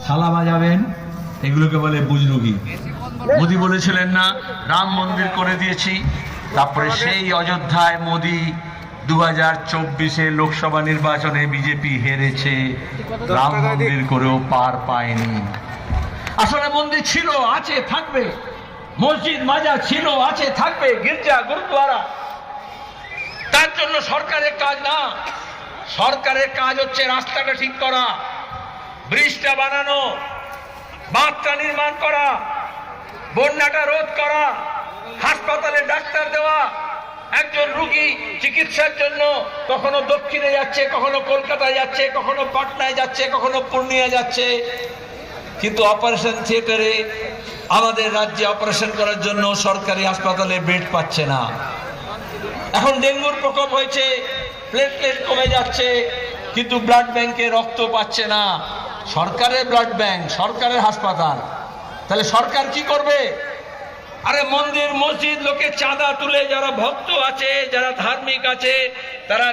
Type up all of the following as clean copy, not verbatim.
থালা বাজাবেন, এগুলোকে বলে বুজরুগি। মোদি বলেছিলেন না রাম মন্দির করে দিয়েছি, তারপরে সেই অযোধ্যায় মোদি 2024 লোকসভা নির্বাচনে বিজেপি হেরেছে, রাম মন্দির করেও পার পায়নি। আসলে মন্দির ছিল, আছে, থাকবে, মসজিদ মাজার ছিল, আছে, থাকবে, গির্জা গুরুদ্বারা, তার জন্য সরকারের কাজ না। সরকারের কাজ হচ্ছে রাস্তাটা ঠিক করা, ব্রিজটা বানানো, বাঁধটা নির্মাণ করা, বন্যাটা রোধ করা, হাসপাতালে ডাক্তার দেওয়া। একজন রোগী চিকিৎসার জন্য কখনো দক্ষিণে যাচ্ছে, কখনো কলকাতায় যাচ্ছে, কখনো পাটনায় যাচ্ছে, কখনো পূর্ণিয়া যাচ্ছে, কিন্তু অপারেশন থিয়েটারে আমাদের রাজ্যে অপারেশন করার জন্য সরকারি হাসপাতালে বেড পাচ্ছে না। এখন ডেঙ্গুর প্রকোপ হয়েছে, প্লেটলেট কমে যাচ্ছে, কিন্তু ব্লাড ব্যাংকে রক্ত পাচ্ছে না। সরকারের ব্লাড ব্যাংক, সরকারের হাসপাতাল, তাহলে সরকার কি করবে? আরে মন্দির মসজিদ লোকে চাঁদা তুলে, যারা ভক্ত আছে, যারা ধার্মিক আছে, তারা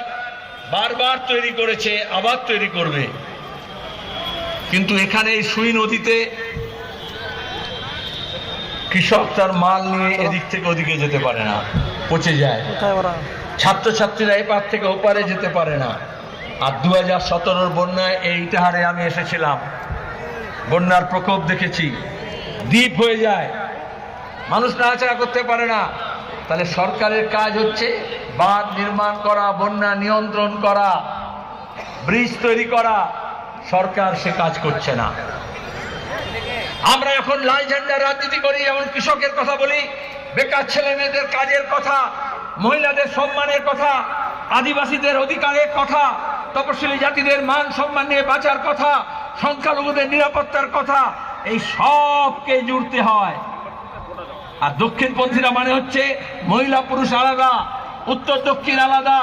বারবার তৈরি করেছে, আবার তৈরি করবে। কিন্তু এখানে এই সুই নদীতে কৃষক তার মাল নিয়ে এদিক থেকে ওদিকে যেতে পারে না, পচে যায়। ছাত্রছাত্রীরা এপার থেকে ওপারে যেতে পারে না। আর 2017 বন্যায় এই ইটাহারে আমি এসেছিলাম, বন্যার প্রকোপ দেখেছি, দ্বীপ হয়ে যায়, মানুষ নাড়াচাড়া করতে পারে না। তাহলে সরকারের কাজ হচ্ছে বাঁধ নির্মাণ করা, বন্যা নিয়ন্ত্রণ করা, ব্রিজ তৈরি করা। সরকার সে কাজ করছে না। আমরা এখন লাল ঝান্ডার রাজনীতি করি, যেমন কৃষকের কথা বলি, বেকার ছেলে মেয়েদের কাজের কথা, মহিলাদের সম্মানের কথা, আদিবাসীদের অধিকারের কথা, তপশিলি জাতিদের মান সম্মান নিয়ে বাঁচার কথা, সংখ্যালঘুদের নিরাপত্তার কথা, এই সবকে জুড়তে হয়। আর দক্ষিণপন্থীরা মানে হচ্ছে মহিলা পুরুষ আলাদা, উত্তর দক্ষিণ আলাদা,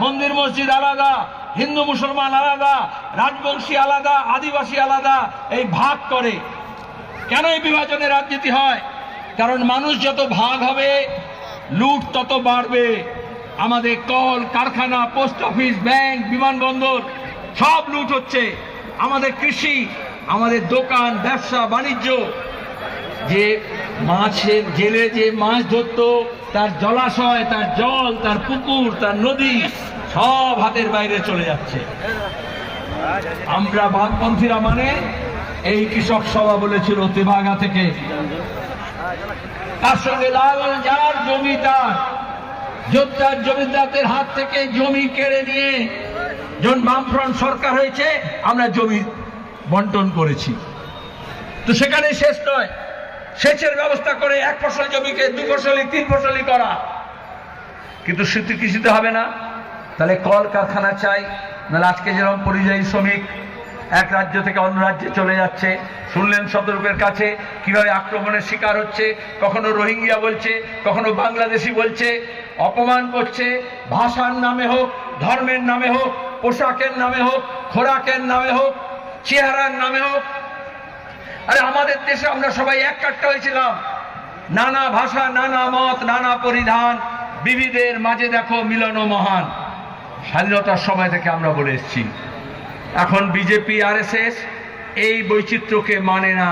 মন্দির মসজিদ আলাদা, হিন্দু মুসলমান আলাদা, রাজবংশী আলাদা, আদিবাসী আলাদা, এই ভাগ করে। কেন এই বিভাজনের রাজনীতি হয়? কারণ মানুষ যত ভাগ হবে লুট তত বাড়বে। আমাদের কল কারখানা, পোস্ট অফিস, ব্যাংক, বিমানবন্দর সব লুট হচ্ছে। আমাদের কৃষি, আমাদের দোকান, ব্যবসা বাণিজ্য, যে মাছের জেলে যে মাছ ধরতো, তার জলাশয়, তার জল, তার পুকুর, তার নদী সব হাতের বাইরে চলে যাচ্ছে। আমরা বামপন্থীরা মানে এই কৃষক সভা বলেছিল তেভাগা থেকে, তার সঙ্গে লাল যার জমিদার যোদ্ধার জমিদারদের হাত থেকে জমি কেড়ে নিয়ে যখন বামফ্রন্ট সরকার হয়েছে আমরা জমি বন্টন করেছি। তো সেখানে শেষ নয়, সেচের ব্যবস্থা করে 1 ফসল জমিকে 2 ফসলি 3 ফসলি করা, কিন্তু শুধু কৃষিতে হবে না। তাহলে কল কারখানা চাই, নাহলে আজকে যেরকম পরিযায়ী শ্রমিক এক রাজ্য থেকে অন্য রাজ্যে চলে যাচ্ছে, শুনলেন শতরূপের কাছে কিভাবে আক্রমণের শিকার হচ্ছে, কখনো রোহিঙ্গিয়া বলছে, কখনো বাংলাদেশি বলছে, অপমান করছে, ভাষার নামে হোক, ধর্মের নামে হোক, পোশাকের নামে হোক, খোরাকের নামে হোক, চেহারার নামে হোক। আরে আমাদের দেশে আমরা সবাই এক কাট্টা হয়েছিলাম, নানা ভাষা, নানা মত, নানা পরিধান, বিবিধের মাঝে দেখো মিলন মহান। স্বাধীনতার সময় থেকে আমরা বলে এসেছি। এখন বিজেপি, আরএসএস এই বৈচিত্র্যকে মানে না।